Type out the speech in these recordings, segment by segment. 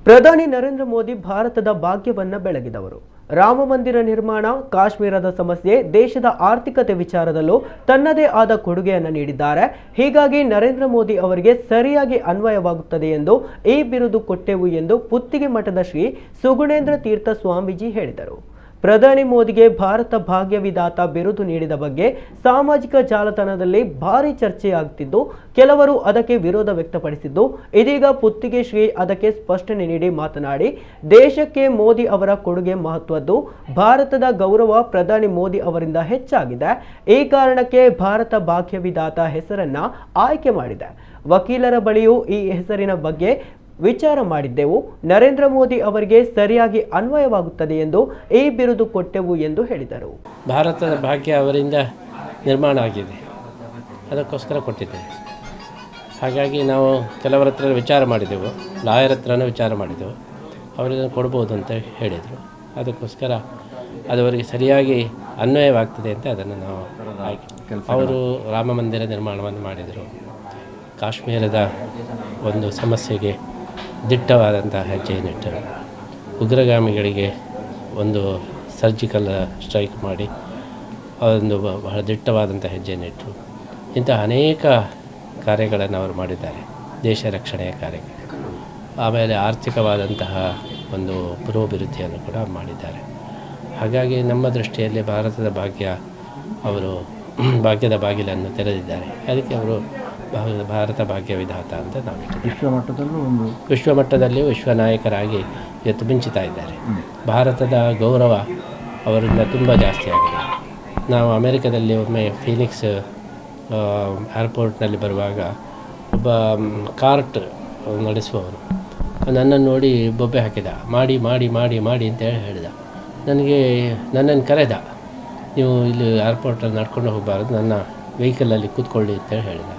ಪ್ರಧಾನಿ ನರೇಂದ್ರ ಮೋದಿ ಭಾರತದ ಭಾಗ್ಯವನ್ನ ಬೆಳಗಿದವರು. ರಾಮ ಮಂದಿರ ನಿರ್ಮಾಣ, ಕಾಶ್ಮೀರದ ಸಮಸ್ಯೆ, ದೇಶದ ಆರ್ಥಿಕತೆ ವಿಚಾರದಲ್ಲೂ ತನ್ನದೇ ಆದ ಕೊಡುಗೆಯನ್ನು ನೀಡಿದ್ದಾರೆ. ಹೀಗಾಗಿ ನರೇಂದ್ರ ಮೋದಿ ಅವರಿಗೆ ಸರಿಯಾಗಿ ಅನ್ವಯವಾಗುತ್ತದೆ ಎಂದು ಈ ಬಿರುದು ಕೊಟ್ಟೆವು ಎಂದು ಪುತ್ತಿಗೆ ಮಠದ ಶ್ರೀ ಸುಗುಣೇಂದ್ರ ತೀರ್ಥ ಸ್ವಾಮೀಜಿ ಹೇಳಿದರು. ಪ್ರಧಾನಿ ಮೋದಿಗೆ ಭಾರತ ಭಾಗ್ಯವಿದಾತ ಬಿರುದು ನೀಡಿದ ಬಗ್ಗೆ ಸಾಮಾಜಿಕ ಜಾಲತಾಣದಲ್ಲಿ ಭಾರಿ ಚರ್ಚೆಯಾಗುತ್ತಿದ್ದು, ಕೆಲವರು ಅದಕ್ಕೆ ವಿರೋಧ ವ್ಯಕ್ತಪಡಿಸಿದ್ದು, ಇದೀಗ ಪುತ್ತಿಗೆ ಶ್ರೀ ಅದಕ್ಕೆ ಸ್ಪಷ್ಟನೆ ನೀಡಿ ಮಾತನಾಡಿ, ದೇಶಕ್ಕೆ ಮೋದಿ ಅವರ ಕೊಡುಗೆ ಮಹತ್ವದ್ದು. ಭಾರತದ ಗೌರವ ಪ್ರಧಾನಿ ಮೋದಿ ಅವರಿಂದ ಹೆಚ್ಚಾಗಿದೆ. ಈ ಕಾರಣಕ್ಕೆ ಭಾರತ ಭಾಗ್ಯವಿದಾತ ಹೆಸರನ್ನ ಆಯ್ಕೆ ಮಾಡಿದೆ. ವಕೀಲರ ಬಳಿಯೂ ಈ ಹೆಸರಿನ ಬಗ್ಗೆ ವಿಚಾರ ಮಾಡಿದ್ದೆವು. ನರೇಂದ್ರ ಮೋದಿ ಅವರಿಗೆ ಸರಿಯಾಗಿ ಅನ್ವಯವಾಗುತ್ತದೆ ಎಂದು ಈ ಬಿರುದು ಕೊಟ್ಟೆವು ಎಂದು ಹೇಳಿದರು. ಭಾರತದ ಭಾಗ್ಯ ಅವರಿಂದ ನಿರ್ಮಾಣ ಆಗಿದೆ, ಅದಕ್ಕೋಸ್ಕರ ಕೊಟ್ಟಿದ್ದೇವೆ. ಹಾಗಾಗಿ ನಾವು ಕೆಲವರ ಹತ್ರ ವಿಚಾರ ಮಾಡಿದೆವು, ಲಾಯರ್ ಹತ್ರನೂ ವಿಚಾರ ಮಾಡಿದೆವು. ಅವರಿಗೆ ಕೊಡ್ಬೋದು ಅಂತ ಹೇಳಿದರು. ಅದಕ್ಕೋಸ್ಕರ ಅದು ಅವರಿಗೆ ಸರಿಯಾಗಿ ಅನ್ವಯವಾಗ್ತದೆ ಅಂತ ಅದನ್ನು ನಾವು ಅವರು ರಾಮ ಮಂದಿರ ನಿರ್ಮಾಣವನ್ನು ಮಾಡಿದರು. ಕಾಶ್ಮೀರದ ಒಂದು ಸಮಸ್ಯೆಗೆ ದಿಟ್ಟವಾದಂಥ ಹೆಜ್ಜೆಯನ್ನಿಟ್ಟರು. ಉಗ್ರಗಾಮಿಗಳಿಗೆ ಒಂದು ಸರ್ಜಿಕಲ್ ಸ್ಟ್ರೈಕ್ ಮಾಡಿ ಒಂದು ಬಹಳ ದಿಟ್ಟವಾದಂಥ ಹೆಜ್ಜೆಯನ್ನಿಟ್ಟರು. ಇಂಥ ಅನೇಕ ಕಾರ್ಯಗಳನ್ನು ಅವರು ಮಾಡಿದ್ದಾರೆ, ದೇಶ ರಕ್ಷಣೆಯ ಕಾರ್ಯಗಳು. ಆಮೇಲೆ ಆರ್ಥಿಕವಾದಂತಹ ಒಂದು ಪುರೋಭಿವೃದ್ಧಿಯನ್ನು ಕೂಡ ಮಾಡಿದ್ದಾರೆ. ಹಾಗಾಗಿ ನಮ್ಮ ದೃಷ್ಟಿಯಲ್ಲಿ ಭಾರತದ ಅವರು ಭಾಗ್ಯದ ಬಾಗಿಲನ್ನು ತೆರೆದಿದ್ದಾರೆ. ಅದಕ್ಕೆ ಅವರು ಭಾರತ ಭಾಗ್ಯವಿದಾತ ಅಂತ ನಾವು ವಿಶ್ವಮಟ್ಟದಲ್ಲಿಯೂ ವಿಶ್ವ ನಾಯಕರಾಗಿ ಇವತ್ತು ಮಿಂಚುತ್ತಾ ಇದ್ದಾರೆ. ಭಾರತದ ಗೌರವ ಅವರಿಂದ ತುಂಬ ಜಾಸ್ತಿ ಆಗಿದೆ. ನಾವು ಅಮೆರಿಕದಲ್ಲಿ ಒಮ್ಮೆ ಫೀನಿಕ್ಸ್ ಏರ್ಪೋರ್ಟ್ನಲ್ಲಿ ಬರುವಾಗ ಒಬ್ಬ ಕಾರ್ಟ್ ನಡೆಸುವವರು ನನ್ನನ್ನು ನೋಡಿ ಬೊಬ್ಬೆ ಹಾಕಿದ, ಮಾಡಿ ಮಾಡಿ ಮಾಡಿ ಮಾಡಿ ಅಂತೇಳಿ ಹೇಳಿದ. ನನ್ನನ್ನು ಕರೆದ, ನೀವು ಇಲ್ಲಿ ಏರ್ಪೋರ್ಟಲ್ಲಿ ನಡ್ಕೊಂಡು ಹೋಗಬಾರ್ದು, ನನ್ನ ವೆಹಿಕಲಲ್ಲಿ ಕೂತ್ಕೊಳ್ಳಿ ಅಂತೇಳಿ ಹೇಳಿದ.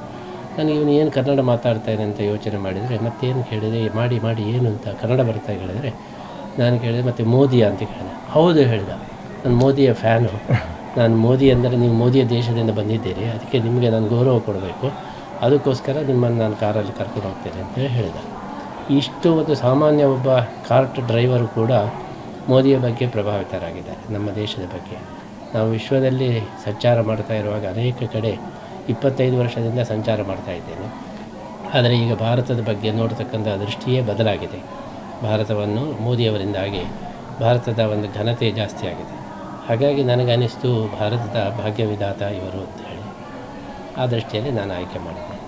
ನನಗೆ ಇವನು ಏನು ಕನ್ನಡ ಮಾತಾಡ್ತಾನೆ ಅಂತ ಯೋಚನೆ ಮಾಡಿದರೆ, ಮತ್ತೇನು ಕೇಳಿದೆ, ಮಾಡಿ ಮಾಡಿ ಏನು ಅಂತ ಕನ್ನಡ ಬರ್ತಾ ಹೇಳಿದರೆ, ನಾನು ಕೇಳಿದೆ ಮತ್ತು ಮೋದಿಯ ಅಂತ ಕೇಳಿದೆ. ಹೌದು ಹೇಳಿದ, ನಾನು ಮೋದಿಯ ಫ್ಯಾನು. ನಾನು ಮೋದಿ ಅಂದರೆ ನೀವು ಮೋದಿಯ ದೇಶದಿಂದ ಬಂದಿದ್ದೀರಿ, ಅದಕ್ಕೆ ನಿಮಗೆ ನಾನು ಗೌರವ ಕೊಡಬೇಕು, ಅದಕ್ಕೋಸ್ಕರ ನಿಮ್ಮನ್ನು ನಾನು ಕಾರಲ್ಲಿ ಕರ್ಕೊಂಡು ಹೋಗ್ತೇನೆ ಅಂತೇಳಿ ಹೇಳಿದ. ಇಷ್ಟು ಒಂದು ಸಾಮಾನ್ಯ ಒಬ್ಬ ಕಾರ್ಟ್ ಡ್ರೈವರು ಕೂಡ ಮೋದಿಯ ಬಗ್ಗೆ ಪ್ರಭಾವಿತರಾಗಿದ್ದಾರೆ. ನಮ್ಮ ದೇಶದ ಬಗ್ಗೆ ನಾವು ವಿಶ್ವದಲ್ಲಿ ಸಂಚಾರ ಮಾಡ್ತಾ ಇರುವಾಗ ಅನೇಕ ಕಡೆ 25 ವರ್ಷದಿಂದ ಸಂಚಾರ ಮಾಡ್ತಾ ಇದ್ದೇನೆ. ಆದರೆ ಈಗ ಭಾರತದ ಬಗ್ಗೆ ನೋಡ್ತಕ್ಕಂಥ ದೃಷ್ಟಿಯೇ ಬದಲಾಗಿದೆ. ಭಾರತವನ್ನು ಮೋದಿಯವರಿಂದಾಗಿ ಭಾರತದ ಒಂದು ಘನತೆ ಜಾಸ್ತಿ ಆಗಿದೆ. ಹಾಗಾಗಿ ನನಗನ್ನಿಸ್ತು ಭಾರತದ ಭಾಗ್ಯವಿದಾತ ಇವರು ಅಂತ ಹೇಳಿ. ಆ ದೃಷ್ಟಿಯಲ್ಲಿ ನಾನು ಆಯ್ಕೆ ಮಾಡಿದ್ದೆ.